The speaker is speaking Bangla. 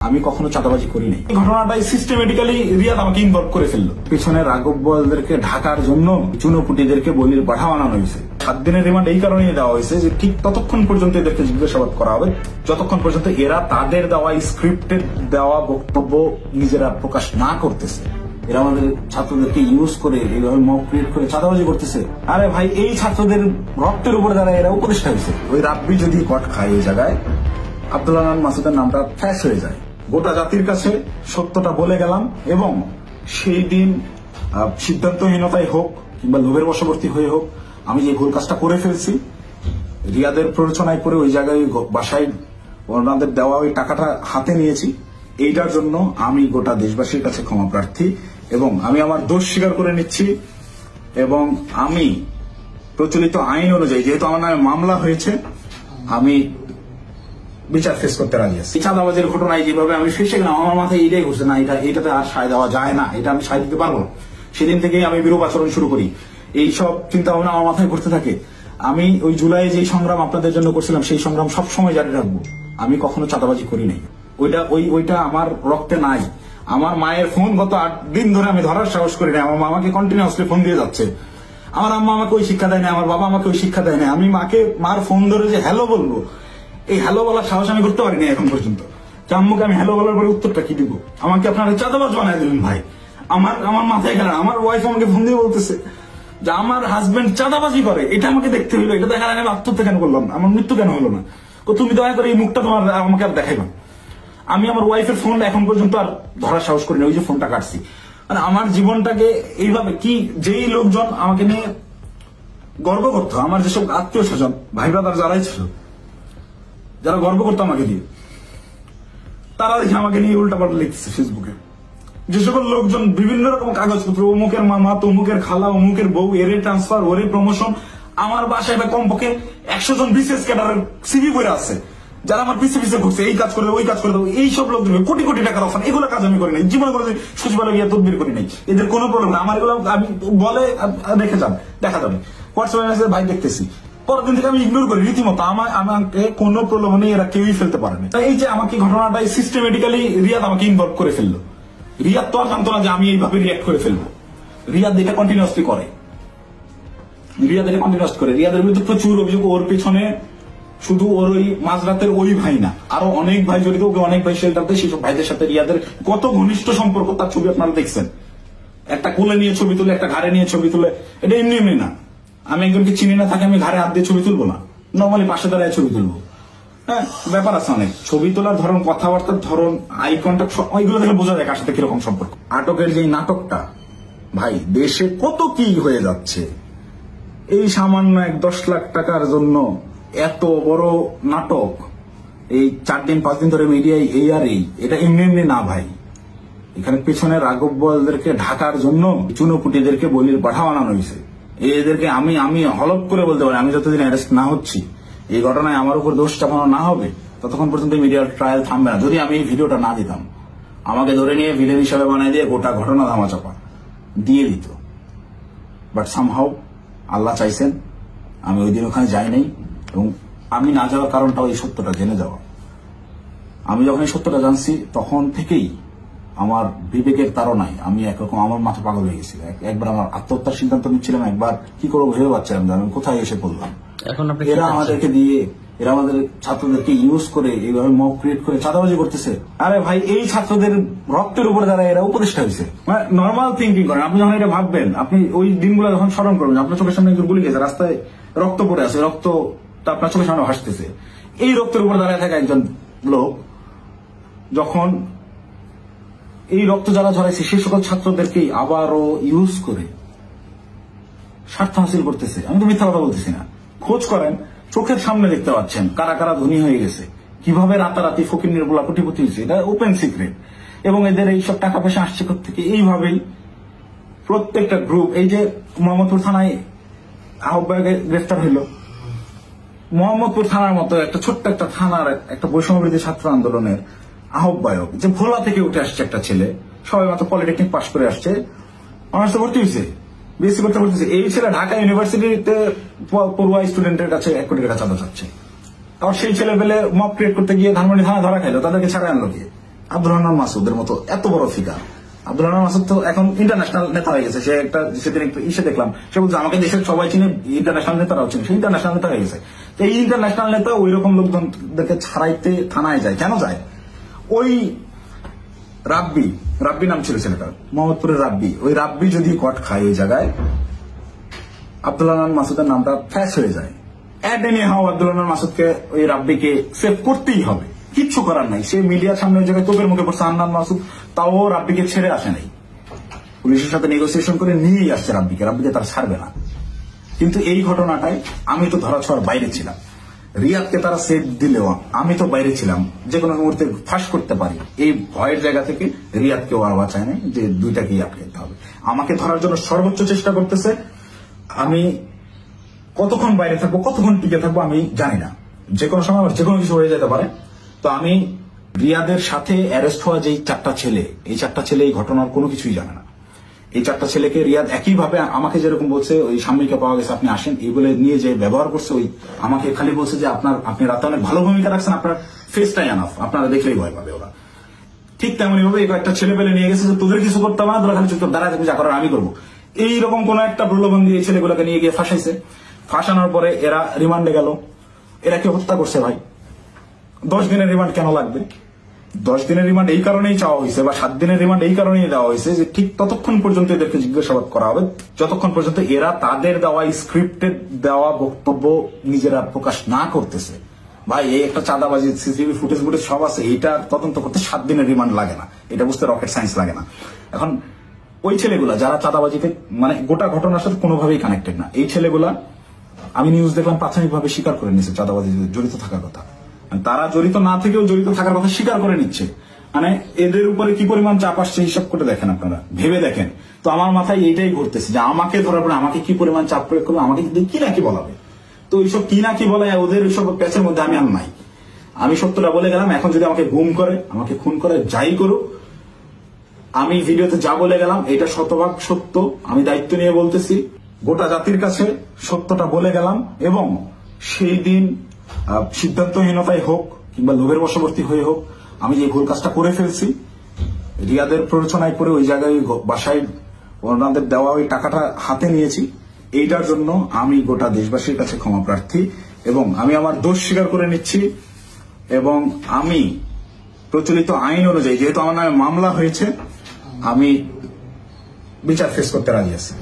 আমি কখনো চাঁদাবাজি করি নাই। এই ঘটনাটাই সিস্টেমেটিক্যালি রিয়াদ আমাকে ইনভলভ করে ফেললো। পিছনে রাঘবদেরকে ঢাকার জন্য চুনোপুটিদেরকে বলির পাঠা বানানো হয়েছে। 7 দিনের রিমান্ড এই কারণেই দেওয়া হয়েছে যে ঠিক ততক্ষণ পর্যন্ত এদেরকে জিজ্ঞাসাবাদ করা হবে যতক্ষণ পর্যন্ত এরা তাদের দেওয়া স্ক্রিপ্টেড দেওয়া বক্তব্য নিজেরা প্রকাশ না করতেছে। এরা আমাদের ছাত্রদেরকে ইউজ করে এইভাবে মব ক্রিয়েট করে চাঁদাবাজি করতেছে। আরে ভাই, এই ছাত্রদের রক্তের উপরে দ্বারা এরা উপদেষ্টা হয়েছে। ওই রাব্বি যদি কট খায় এই জায়গায়, আব্দুল্লাহ মাসুদের নামটা ফ্যাশ হয়ে যায়। গোটা জাতির কাছে সত্যটা বলে গেলাম এবং সেই দিন সিদ্ধান্তহীনতায় হোক কিংবা লোভের বশবর্তী হয়ে হোক আমি যে ভুল কাজটা করে ফেলছি, রিয়াদের প্ররোচনায় করে ওই জায়গায় বাসায় ওনাদের দেওয়া ওই টাকাটা হাতে নিয়েছি, এইটার জন্য আমি গোটা দেশবাসীর কাছে ক্ষমা প্রার্থী এবং আমি আমার দোষ স্বীকার করে নিচ্ছি। এবং আমি প্রচলিত আইন অনুযায়ী, যেহেতু আমার নামে মামলা হয়েছে, আমি বিচার ফেস করতে রাজি আছি। চাঁদাবাজের ঘটনায় যেভাবে আমি ফেসে গেলাম, আমার মাথায় এইটাই ঘুরছে না, এটাতে আর সায় দেওয়া যায় না, এটা আমি সায় দিতে পারবো। সেদিন থেকেই আমি বিরূপ আচরণ শুরু করি। এইসব চিন্তা ভাবনা আমার মাথায় ঘুরতে থাকে। আমি ওই জুলাইয়ে যে সংগ্রাম আপনাদের জন্য করছিলাম, সেই সংগ্রাম সবসময় জারি রাখবো। আমি কখনো চাঁদাবাজি করি নাই। ওইটা আমার রক্তে নাই। আমার মায়ের ফোন গত 8 দিন ধরে আমি ধরার সাহস করি না। আমার মামাকে কন্টিনিউয়াসলি ফোন দিয়ে যাচ্ছে। আমার আম্মা আমাকে ওই শিক্ষা দেয় না, আমার বাবা আমাকে ওই শিক্ষা দেয় না। আমি মার ফোন ধরে যে হ্যালো বলবো, এই হ্যালো বলার সাহস আমি করতে পারিনি এখন পর্যন্ত। আম্মুকে আমি হ্যালো বলার পরে উত্তরটা কি দিব? আমাকে আপনারা চাঁদাবাজ বানায় দিলেন ভাই। আমার মাথায় গেল। আমার ওয়াইফ আমাকে ফোন দিয়ে বলতেছে যে আমার হাজবেন্ড চাঁদাবাজি করে, এটা আমাকে দেখতে হইলো। এটা দেখার আগে আমি আত্মহত্যা কেন করলাম, আমার মৃত্যু কেন হলো না? তুমি দয়া করে এই মুখটা তোমার আমাকে আর দেখাইবা। আমি আমার ওয়াইফের ফোন এখন পর্যন্ত আর ধরার সাহস করি না। ওই যে ফোনটা কাটছি, মানে আমার জীবনটাকে এইভাবে কি যেই লোকজন আমাকে নিয়ে গর্ব করতো, আমার যেসব আত্মীয় স্বজন ভাই ব্রাদার যারাই ছিল, যারা গর্ব করতো আমাকে দিয়ে, তারা দেখে আমাকে নিয়ে উল্টাপাল্টা লিখছে ফেসবুকে। যে সকল লোকজন বিভিন্ন রকম কাগজপত্র, অমুকের মামা, তমুকের খালা, অমুকের বউ, এরে ট্রান্সফার, ওরে প্রমোশন, আমার বাসায় একটা কমপক্ষে 100 জন বিশেষ ক্যাডারের সিভি বইরা আছে, যারা আমার পিছিয়ে পিছিয়ে ঘুরছে, এই কাজ করে দেবো, ওই কাজ করে দেবো। এইসব লোকজন কোটি কোটি টাকার অফার, এগুলো কাজ আমি করি নাই জীবনে, করে সচিবালয় গিয়ে তদবির করি নাই। এদের কোনো প্রবলেম না। আমার এগুলো আমি বলে রেখে যান, দেখা যাবে হোয়াটসঅ্যাপে মেসেজ, ভাই দেখতেছি। পরের দিন থেকে আমি ইগনোর করি রীতিমতো। আমাকে কোনো প্রলোভনে এরা কেউই ফেলতে পারেনি। এই যে আমাকে ঘটনাটাই সিস্টেমেটিক্যালি রিয়াদ আমাকে ইনভলভ করে ফেললো। রিয়াদ তো আর জানতো না যে আমি এইভাবে রিয়াক্ট করে ফেলবো। রিয়াদ এটা কন্টিনিউয়াসলি করে। রিয়াদের বিরুদ্ধে প্রচুর অভিযোগ। ওর পেছনে শুধু ওর ওই মাঝরাতের ওই ভাই না, আরো অনেক ভাই জড়িত। ওকে অনেক ভাই শেল্টার দেয়। সেসব ভাইদের সাথে রিয়াদের কত ঘনিষ্ঠ সম্পর্ক, তার ছবি আপনারা দেখছেন। একটা কোলে নিয়ে ছবি তুলে, একটা ঘাড়ে নিয়ে ছবি তুলে। এটা এমনি এমনি না। আমি একজনকে চিনি না থাকে আমি ঘাড়ে হাত দিয়ে ছবি তুলবো না, নর্মালি পাশে দাঁড়ায় ছবি তুলবো। হ্যাঁ, ব্যাপার আছে অনেক। ছবি তোলার ধরন, কথাবার্তার ধরন, আই কন্ট্যাক্ট, ওইগুলো দেখে বোঝা যায় কার সাথে কিরকম সম্পর্ক। আটকের যে নাটকটা ভাই, দেশে কত কি হয়ে যাচ্ছে। এই সামান্য 10 লাখ টাকার জন্য এত বড় নাটক, এই 4 দিন 5 দিন ধরে মিডিয়ায় এই আর এই, এটা এমনি এমনি না ভাই। এখানে পেছনে রাঘবদেরকে ঢাকার জন্য চুনোপুটিদেরকে বলির পাঠা বানানো হয়েছে। এদেরকে আমি হলপ করে বলতে পারি, আমি যতদিন অ্যারেস্ট না হচ্ছি, এই ঘটনায় আমার উপর দোষ চাপানো না হবে, ততক্ষণ পর্যন্ত মিডিয়ার ট্রায়াল থামবে না। যদি আমি এই ভিডিওটা না দিতাম, আমাকে ধরে নিয়ে ভিলেন হিসাবে বানাই দিয়ে গোটা ঘটনা ধামাচাপা দিয়ে দিত। বাট সামহাউ আল্লাহ চাইছেন আমি ওই দিন ওখানে যাই নাই, এবং আমি না যাওয়ার কারণটা ওই সত্যটা জেনে যাওয়া। আমি যখন এই সত্যটা জানছি, তখন থেকেই আমার বিবেকের তাড়নায় আমি একরকম আমার মাথা পাগল হয়ে গেছিল। একবার আমার আত্মহত্যার সিদ্ধান্ত নিচ্ছিলাম, একবার কি করবো ভেবে পাচ্ছিলাম যে আমি কোথায় এসে পড়লাম। এরা আমাদেরকে দিয়ে, এরা আমাদের ছাত্রদেরকে ইউজ করে এইভাবে মব ক্রিয়েট করে চাঁদাবাজি করতেছে। আরে ভাই, এই ছাত্রদের রক্তের উপরে দ্বারা এরা উপদেষ্টা হয়েছে। মানে নর্মাল থিঙ্কিং করেন। আপনি যখন এটা ভাববেন, আপনি ওই দিনগুলো যখন স্মরণ করবেন, আপনার চোখের সামনে একজন গুলি গেছে, রাস্তায় রক্ত পড়ে আছে, রক্তটা আপনার চোখের সামনে ভাসতেছে। এই রক্তের উপর দাঁড়ায় থাকা একজন লোক যখন এই রক্ত যারা ঝরাইছে, সেই সকল ছাত্রদেরকেই আবারও ইউজ করে স্বার্থ হাসিল করতেছে। আমি তো মিথ্যা কথা বলতেছি না। খোঁজ করেন, চোখের সামনে দেখতে পাচ্ছেন কারা কারা ধনী হয়ে গেছে, কিভাবে রাতারাতি ফকির নির্বলা কোটিপতি হয়েছে। এটা ওপেন সিক্রেট। এবং এদের এইসব টাকা পয়সা আসছে থেকে এইভাবেই প্রত্যেকটা গ্রুপ। এই যে মোহাম্মদপুর থানায় আহ্বায়ক গ্রেফতার হইল, মোহাম্মদপুর থানার মতো একটা ছোট্ট একটা থানার একটা বৈষম্যবিরোধী ছাত্র আন্দোলনের আহ্বায়ক, যে ভোলা থেকে উঠে আসছে একটা ছেলে, সবাই মাত্র পলিটেকনিক পাশ করে আসছে, অনার্সে ভর্তি হয়েছে, বিএসসি করতে ভর্তি হয়েছে। এই ছেলে ঢাকা ইউনিভার্সিটিতে পড়ুয়া স্টুডেন্টের কাছে 1 কোটি টাকা চাঁদা চাচ্ছে। আবার সেই ছেলে পেলে মব ক্রিয়েট করতে গিয়ে ধানমন্ডি থানা ধরা খাইলো, তাদেরকে ছাড়া আনলো কে? আব্দুল হান্নান মাসুদের মতো এত বড় ফিগার। আব্দুল হান্নান মাসুদ তো এখন ইন্টারন্যাশনাল নেতা হয়ে গেছে। সে একটা সেদিন একটু ইসে দেখলাম, সে বলছে আমাকে দেশের সবাই চিনে, ইন্টারন্যাশনাল নেতারাও চিনে, সে ইন্টারন্যাশনাল নেতা হয়ে গেছে। এই ইন্টারন্যাশনাল নেতা ওই রকম লোকজনদেরকে ছাড়াইতে থানায় যায় কেন যায়? ওই রাব্বি নাম ছিল ছেলেটার, মোহাম্মদপুরের রাব্বি, ওই রাব্বি যদি কট খায় ওই জায়গায়, আব্দুল হান্নান মাসুদের নামটা ফ্যাশ হয়ে যায়। আব্দুল হান্নান মাসুদকে ওই রাব্বিকে সেভ করতেই হবে, কিচ্ছু করার নাই। সে মিডিয়ার সামনে ওই জায়গায় তোপের মুখে পড়ছে হান্নান মাসুদ, তাও রাব্বিকে ছেড়ে আসে নাই, পুলিশের সাথে নেগোসিয়েশন করে নিয়েই আসছে রাব্বিকে তারা ছাড়বে না। কিন্তু এই ঘটনাটায় আমি তো ধরাছোঁয়ার বাইরে ছিলাম, রিয়াদকে তারা সেভ দিলেও আমি তো বাইরে ছিলাম, যে কোনো মুহূর্তে ফাঁস করতে পারি। এই ভয়ের জায়গা থেকে রিয়াদকেও আর বাঁচায় নাই যে দুইটাকেই আটকাতে হবে। আমাকে ধরার জন্য সর্বোচ্চ চেষ্টা করতেছে। আমি কতক্ষণ বাইরে থাকবো, কতক্ষণ টিকে থাকবো আমি জানি না, যে কোনো সময় আমার যে কোনো কিছু হয়ে যেতে পারে। তো আমি রিয়াদের সাথে অ্যারেস্ট হওয়া যে চারটা ছেলে, এই চারটা ছেলে এই ঘটনার কোনো কিছুই জানে না। এই চারটা ছেলেকে রিয়াদ একইভাবে আমাকে যেরকম বলছে ওই সাময়িকে পাওয়া গেছে আপনি আসেন, এই বলে নিয়ে যে ব্যবহার করছে, ওই আমাকে খালি বলছে যে আপনি রাতে অনেক ভালো ভূমিকা রাখছেন, আপনার ফেসটাই আনাফ, আপনারা দেখলেই ভয় পাবে ওরা। ঠিক তেমনি ভাবে এই কয়েকটা ছেলে পেলে নিয়ে গেছে যে তোদের কিছু করতে হবে না, তোরা খালি চুপচাপ দাঁড়ায় থাকবি, যা করার আমি করবো। এইরকম কোন একটা প্রলোভন দিয়ে ছেলেগুলোকে নিয়ে গিয়ে ফাঁসাইছে। ফাঁসানোর পরে এরা রিমান্ডে গেল। এরা কি হত্যা করছে ভাই? 10 দিনের রিমান্ড কেন লাগবে? 10 দিনের রিমান্ড এই কারণেই চাওয়া হয়েছে, বা 7 দিনের রিমান্ড এই কারণেই দেওয়া হয়েছে যে ঠিক ততক্ষণ পর্যন্ত এদেরকে জিজ্ঞাসাবাদ করা হবে যতক্ষণ পর্যন্ত এরা তাদের দেওয়া স্ক্রিপ্টেড দেওয়া বক্তব্য নিজেরা প্রকাশ না করতেছে। ভাই এই একটা চাঁদাবাজি সিসিটিভি ফুটেজ সব আছে, এটা তদন্ত করতে 7 দিনের রিমান্ড লাগে না, এটা বুঝতে রকেট সায়েন্স লাগে না। এখন ওই ছেলেগুলা যারা চাঁদাবাজিতে মানে গোটা ঘটনার সাথে কোনোভাবেই কানেক্টেড না, এই ছেলেগুলা আমি নিউজ দেখলাম প্রাথমিকভাবে স্বীকার করে নিচ্ছে চাঁদাবাজি জড়িত থাকার কথা। তারা জড়িত না থেকেও জড়িত থাকার কথা স্বীকার করে নিচ্ছে। মানে এদের উপরে কি পরিমাণ চাপ আসছে হিসাব করে দেখেন, আপনারা ভেবে দেখেন। তো আমার মাথায় এইটাই ঘুরতেছে যে আমাকে ধরার পরে আমাকে কি পরিমাণ চাপ প্রয়োগ করবে, আমাকে কি না কি বলাবে। তো এইসব কি না কি বলে ওদের ওইসব প্যাচের মধ্যে আমি আর নাই। আমি সত্যটা বলে গেলাম, এখন যদি আমাকে গুম করে, আমাকে খুন করে, যাই করুক, আমি ভিডিওতে যা বলে গেলাম এটা শতভাগ সত্য। আমি দায়িত্ব নিয়ে বলতেছি, গোটা জাতির কাছে সত্যটা বলে গেলাম। এবং সেই দিন সিদ্ধান্তহীনতায় হোক কিংবা লোভের বশবর্তী হয়ে হোক, আমি যে ভুল কাজটা করে ফেলছি, রিয়াদের প্ররোচনায় করে ওই জায়গায় বাসায় ওনাদের দেওয়া ওই টাকাটা হাতে নিয়েছি, এইটার জন্য আমি গোটা দেশবাসীর কাছে ক্ষমা প্রার্থী এবং আমি আমার দোষ স্বীকার করে নিচ্ছি। এবং আমি প্রচলিত আইন অনুযায়ী, যেহেতু আমার নামে মামলা হয়েছে, আমি বিচার ফেস করতে রাজি আছি।